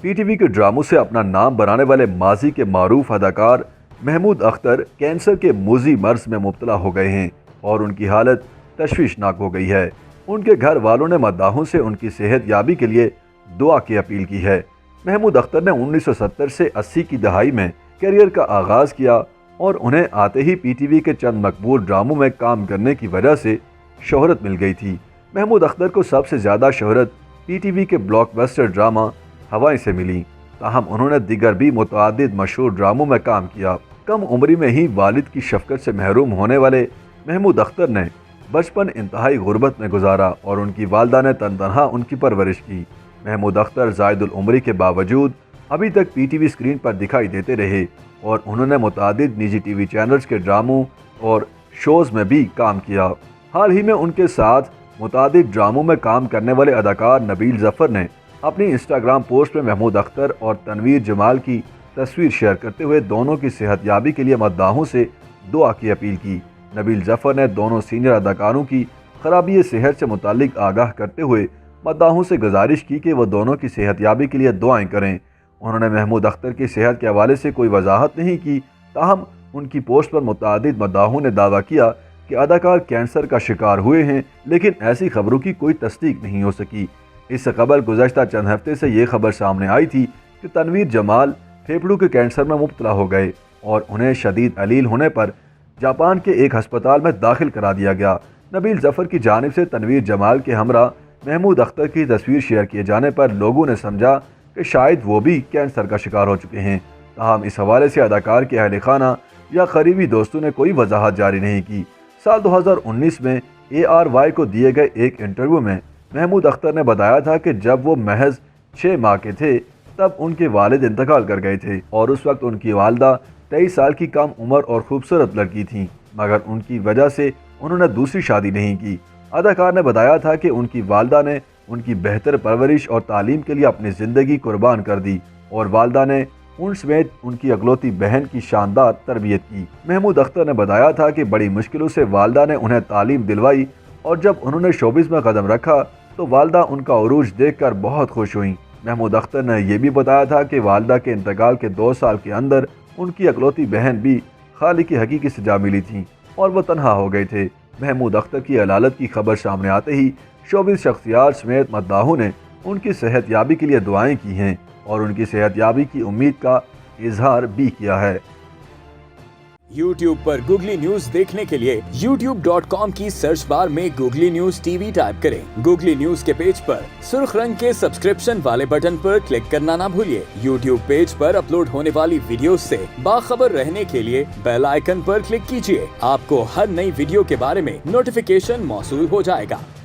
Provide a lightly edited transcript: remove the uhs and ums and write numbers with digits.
P T V کے ڈراموں سے اپنا نام بنانے والے ماضی کے معروف اداکار محمود اختر کینسر کے موذی مرض میں مبتلا ہو گئے ہیں اور ان کی حالت تشویشناک ہو گئی ہے۔ ان کے گھر والوں نے مداحوں سے ان کی صحت یابی کے لیے دعا کی اپیل کی ہے۔ محمود اختر نے 1970 سے 80 کی دہائی میں کیریئر کا آغاز کیا اور انہیں آتے ہی پی ٹی وی کے چند مقبول ڈراموں میں کام کرنے کی وجہ سے شہرت مل گئی تھی۔ محمود اختر کو سب سے زیادہ شہرت پی ٹی وی کے بلاک بسٹر ڈرامہ ہوائیں سے ملی، تاہم انہوں نے دیگر بھی متعدد مشہور ڈراموں میں کام کیا۔ کم عمری میں ہی والد کی شفقت سے محروم ہونے والے محمود اختر نے بچپن انتہائی غربت میں گزارا اور ان کی والدہ نے تنہا ان کی پرورش کی۔ محمود اختر زائد العمری کے باوجود ابھی تک پی ٹی وی اسکرین پر دکھائی دیتے رہے اور انہوں نے متعدد نجی ٹی وی چینلز کے ڈراموں اور شوز میں بھی کام کیا۔ حال ہی میں ان کے ساتھ متعدد ڈراموں میں کام کرنے والے اداکار نبیل ظفر نے اپنی انسٹاگرام پوسٹ میں محمود اختر اور تنویر جمال کی تصویر شیئر کرتے ہوئے دونوں کی صحت یابی کے لیے مداحوں سے دعا کی اپیل کی۔ نبیل ظفر نے دونوں سینئر اداکاروں کی خرابی صحت سے متعلق آگاہ کرتے ہوئے مداحوں سے گزارش کی کہ وہ دونوں کی صحت یابی کے لیے دعائیں کریں۔ انہوں نے محمود اختر کی صحت کے حوالے سے کوئی وضاحت نہیں کی، تاہم ان کی پوسٹ پر متعدد مداحوں نے دعویٰ کیا کہ اداکار کینسر کا شکار ہوئے ہیں، لیکن ایسی خبروں کی کوئی تصدیق نہیں ہو سکی۔ اس سے قبل گزشتہ چند ہفتے سے یہ خبر سامنے آئی تھی کہ تنویر جمال پھیپھڑوں کے کینسر میں مبتلا ہو گئے اور انہیں شدید علیل ہونے پر جاپان کے ایک ہسپتال میں داخل کرا دیا گیا۔ نبیل ظفر کی جانب سے تنویر جمال کے ہمراہ محمود اختر کی تصویر شیئر کیے جانے پر لوگوں نے سمجھا کہ شاید وہ بھی کینسر کا شکار ہو چکے ہیں، تاہم اس حوالے سے اداکار کے اہل خانہ یا قریبی دوستوں نے کوئی وضاحت جاری نہیں کی۔ سال 2019 میں ARY کو دیے گئے ایک انٹرویو میں محمود اختر نے بتایا تھا کہ جب وہ محض 6 ماہ کے تھے تب ان کے والد انتقال کر گئے تھے اور اس وقت ان کی والدہ 23 سال کی کم عمر اور خوبصورت لڑکی تھیں، مگر ان کی وجہ سے انہوں نے دوسری شادی نہیں کی۔ اداکار نے بتایا تھا کہ ان کی والدہ نے ان کی بہتر پرورش اور تعلیم کے لیے اپنی زندگی قربان کر دی اور والدہ نے ان سمیت ان کی اکلوتی بہن کی شاندار تربیت کی۔ محمود اختر نے بتایا تھا کہ بڑی مشکلوں سے والدہ نے انہیں تعلیم دلوائی اور جب انہوں نے شوبز میں قدم رکھا تو والدہ ان کا عروج دیکھ کر بہت خوش ہوئیں۔ محمود اختر نے یہ بھی بتایا تھا کہ والدہ کے انتقال کے 2 سال کے اندر ان کی اکلوتی بہن بھی خالق کی حقیقی سزا ملی تھی اور وہ تنہا ہو گئے تھے۔ محمود اختر کی علالت کی خبر سامنے آتے ہی شوبز شخصیات سمیت مداحوں نے ان کی صحت یابی کے لیے دعائیں کی ہیں اور ان کی صحت یابی کی امید کا اظہار بھی کیا ہے۔ YouTube پر گوگلی نیوز دیکھنے کے لیے youtube.com کی سرچ بار میں googly news T V type کریں۔ گوگلی نیوز کے پیج پر سرخ رنگ کے سبسکرپشن والے بٹن پر کلک کرنا نہ بھولیے۔ YouTube پیج پر اپلوڈ ہونے والی ویڈیوز سے باخبر رہنے کے لیے بیل آئیکن پر کلک کیجیے۔ آپ کو ہر نئی ویڈیو کے بارے میں نوٹیفیکیشن موصول ہو جائے گا۔